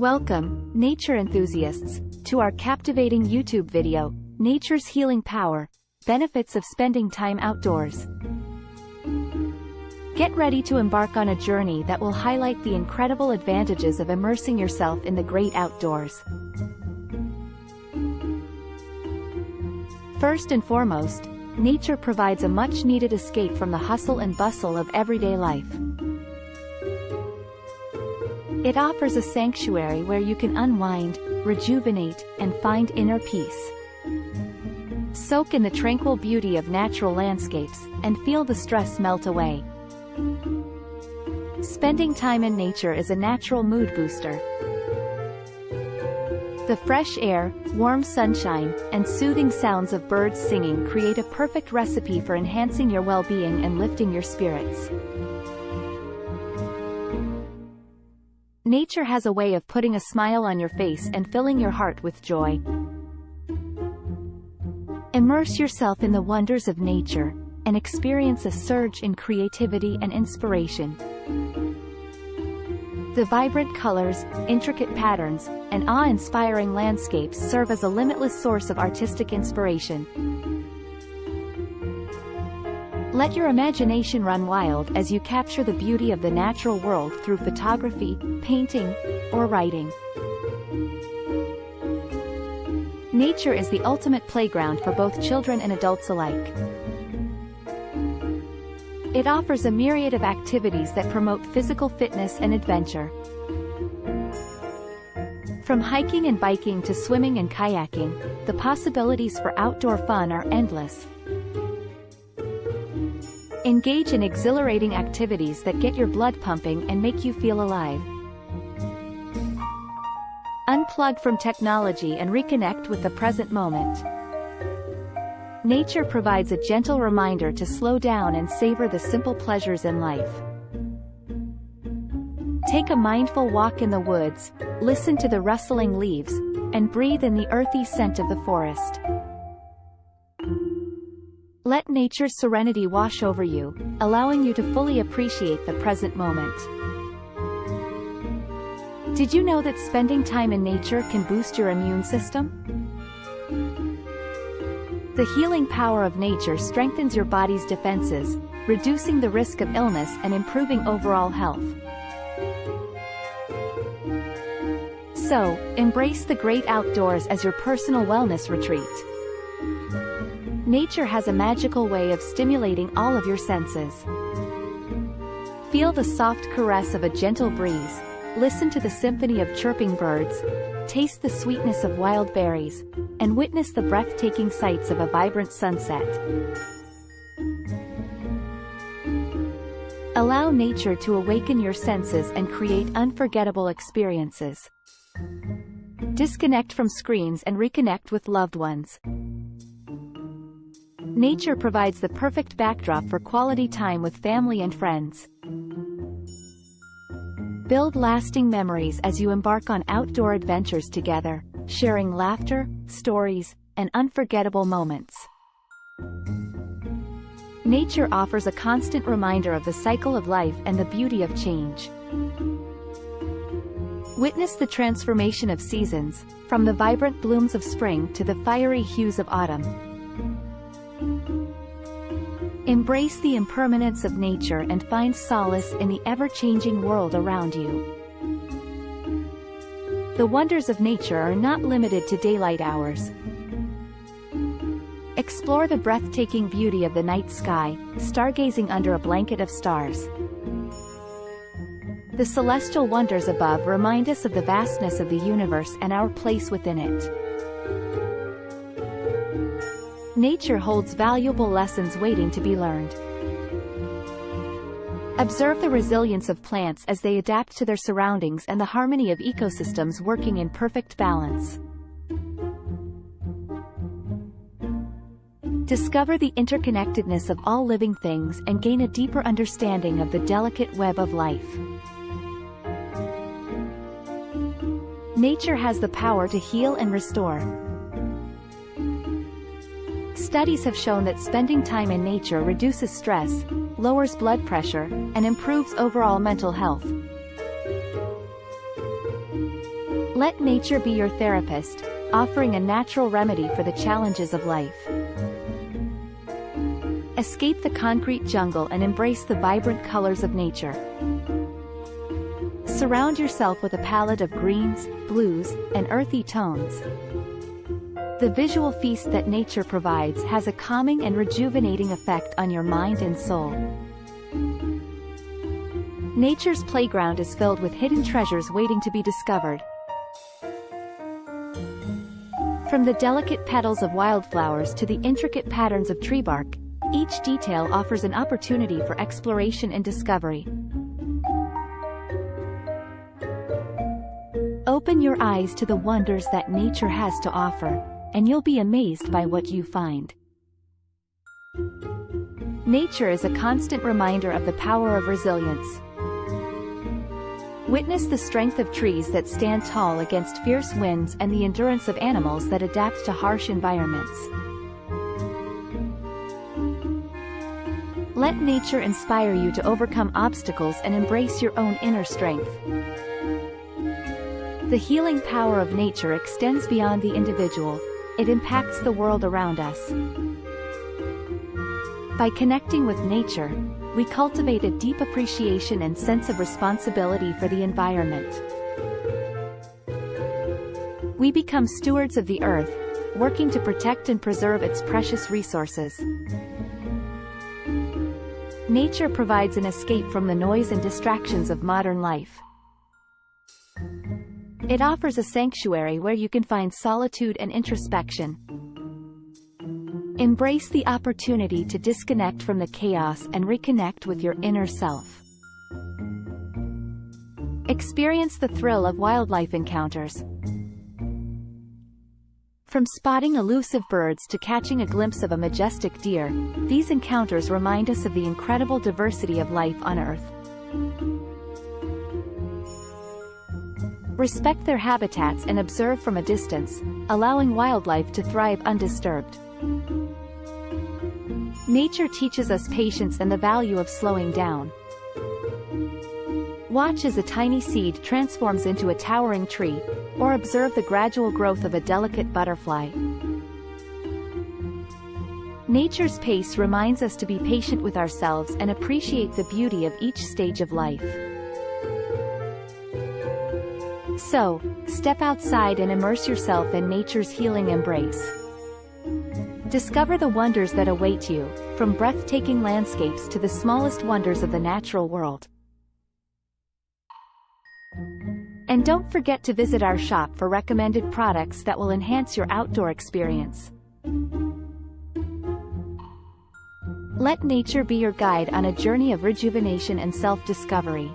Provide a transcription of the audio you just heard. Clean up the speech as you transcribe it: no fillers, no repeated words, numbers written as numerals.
Welcome, nature enthusiasts, to our captivating YouTube video, Nature's Healing Power, Benefits of Spending Time Outdoors. Get ready to embark on a journey that will highlight the incredible advantages of immersing yourself in the great outdoors. First and foremost, nature provides a much-needed escape from the hustle and bustle of everyday life. It offers a sanctuary where you can unwind, rejuvenate, and find inner peace. Soak in the tranquil beauty of natural landscapes, and feel the stress melt away. Spending time in nature is a natural mood booster. The fresh air, warm sunshine, and soothing sounds of birds singing create a perfect recipe for enhancing your well-being and lifting your spirits. Nature has a way of putting a smile on your face and filling your heart with joy. Immerse yourself in the wonders of nature, and experience a surge in creativity and inspiration. The vibrant colors, intricate patterns, and awe-inspiring landscapes serve as a limitless source of artistic inspiration. Let your imagination run wild as you capture the beauty of the natural world through photography, painting, or writing. Nature is the ultimate playground for both children and adults alike. It offers a myriad of activities that promote physical fitness and adventure. From hiking and biking to swimming and kayaking, the possibilities for outdoor fun are endless. Engage in exhilarating activities that get your blood pumping and make you feel alive. Unplug from technology and reconnect with the present moment. Nature provides a gentle reminder to slow down and savor the simple pleasures in life. Take a mindful walk in the woods, listen to the rustling leaves, and breathe in the earthy scent of the forest. Let nature's serenity wash over you, allowing you to fully appreciate the present moment. Did you know that spending time in nature can boost your immune system? The healing power of nature strengthens your body's defenses, reducing the risk of illness and improving overall health. So, embrace the great outdoors as your personal wellness retreat. Nature has a magical way of stimulating all of your senses. Feel the soft caress of a gentle breeze, listen to the symphony of chirping birds, taste the sweetness of wild berries, and witness the breathtaking sights of a vibrant sunset. Allow nature to awaken your senses and create unforgettable experiences. Disconnect from screens and reconnect with loved ones. Nature provides the perfect backdrop for quality time with family and friends. Build lasting memories as you embark on outdoor adventures together, sharing laughter, stories, and unforgettable moments. Nature offers a constant reminder of the cycle of life and the beauty of change. Witness the transformation of seasons, from the vibrant blooms of spring to the fiery hues of autumn. Embrace the impermanence of nature and find solace in the ever-changing world around you. The wonders of nature are not limited to daylight hours. Explore the breathtaking beauty of the night sky, stargazing under a blanket of stars. The celestial wonders above remind us of the vastness of the universe and our place within it. Nature holds valuable lessons waiting to be learned. Observe the resilience of plants as they adapt to their surroundings and the harmony of ecosystems working in perfect balance. Discover the interconnectedness of all living things and gain a deeper understanding of the delicate web of life. Nature has the power to heal and restore. Studies have shown that spending time in nature reduces stress, lowers blood pressure, and improves overall mental health. Let nature be your therapist, offering a natural remedy for the challenges of life. Escape the concrete jungle and embrace the vibrant colors of nature. Surround yourself with a palette of greens, blues, and earthy tones. The visual feast that nature provides has a calming and rejuvenating effect on your mind and soul. Nature's playground is filled with hidden treasures waiting to be discovered. From the delicate petals of wildflowers to the intricate patterns of tree bark, each detail offers an opportunity for exploration and discovery. Open your eyes to the wonders that nature has to offer, and you'll be amazed by what you find. Nature is a constant reminder of the power of resilience. Witness the strength of trees that stand tall against fierce winds and the endurance of animals that adapt to harsh environments. Let nature inspire you to overcome obstacles and embrace your own inner strength. The healing power of nature extends beyond the individual. It impacts the world around us. By connecting with nature, we cultivate a deep appreciation and sense of responsibility for the environment. We become stewards of the earth, working to protect and preserve its precious resources. Nature provides an escape from the noise and distractions of modern life. It offers a sanctuary where you can find solitude and introspection. Embrace the opportunity to disconnect from the chaos and reconnect with your inner self. Experience the thrill of wildlife encounters. From spotting elusive birds to catching a glimpse of a majestic deer, these encounters remind us of the incredible diversity of life on Earth. Respect their habitats and observe from a distance, allowing wildlife to thrive undisturbed. Nature teaches us patience and the value of slowing down. Watch as a tiny seed transforms into a towering tree, or observe the gradual growth of a delicate butterfly. Nature's pace reminds us to be patient with ourselves and appreciate the beauty of each stage of life. So, step outside and immerse yourself in nature's healing embrace. Discover the wonders that await you, from breathtaking landscapes to the smallest wonders of the natural world. And don't forget to visit our shop for recommended products that will enhance your outdoor experience. Let nature be your guide on a journey of rejuvenation and self-discovery.